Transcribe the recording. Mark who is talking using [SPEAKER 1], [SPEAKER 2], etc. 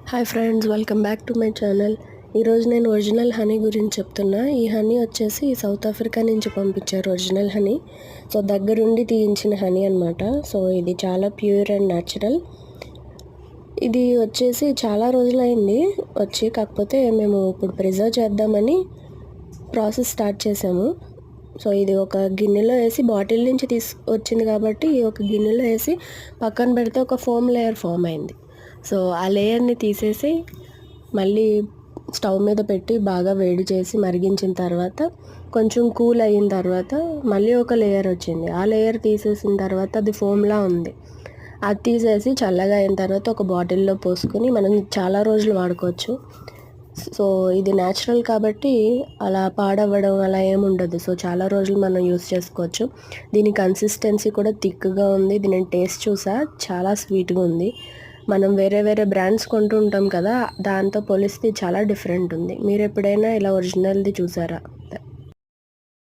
[SPEAKER 1] Hi friends, welcome back to my channel. ఈరోజు నేను original honey గురించి చెప్తున్నా. ఈ హనీ వచ్చేసి సౌత్ ఆఫ్రికా నుంచి పంపించారు ఒరిజినల్ హనీ. సో దగ్గరుండి తీయించిన హనీ అనమాట. సో ఇది చాలా ప్యూర్ అండ్ న్యాచురల్. ఇది వచ్చేసి చాలా రోజులైంది వచ్చి, కాకపోతే మేము ఇప్పుడు ప్రిజర్వ్ చేద్దామని ప్రాసెస్ స్టార్ట్ చేసాము. సో ఇది ఒక గిన్నెలో వేసి, బాటిల్ నుంచి వచ్చింది కాబట్టి ఒక గిన్నెలో వేసి పక్కన పెడితే ఒక ఫోమ్ లేయర్ ఫామ్ అయింది. సో ఆ లేయర్ని తీసేసి మళ్ళీ స్టవ్ మీద పెట్టి బాగా వేడి చేసి మరిగించిన తర్వాత కొంచెం కూల్ అయిన తర్వాత మళ్ళీ ఒక లేయర్ వచ్చింది. ఆ లేయర్ తీసేసిన తర్వాత అది ఫోమ్లా ఉంది. అది తీసేసి చల్లగా అయిన తర్వాత ఒక బాటిల్లో పోసుకొని మనం చాలా రోజులు వాడుకోవచ్చు. సో ఇది న్యాచురల్ కాబట్టి అలా పాడవ్వడం అలా ఏముండదు. సో చాలా రోజులు మనం యూస్ చేసుకోవచ్చు. దీని కన్సిస్టెన్సీ కూడా థిక్గా ఉంది. దీని టేస్ట్ చూసా, చాలా స్వీట్గా ఉంది. మనం వేరే వేరే బ్రాండ్స్ కొంటూ ఉంటాం కదా, దాంతో పోలిస్తే చాలా డిఫరెంట్ ఉంది. మీరు ఎప్పుడైనా ఇలా ఒరిజినల్ది చూసారా?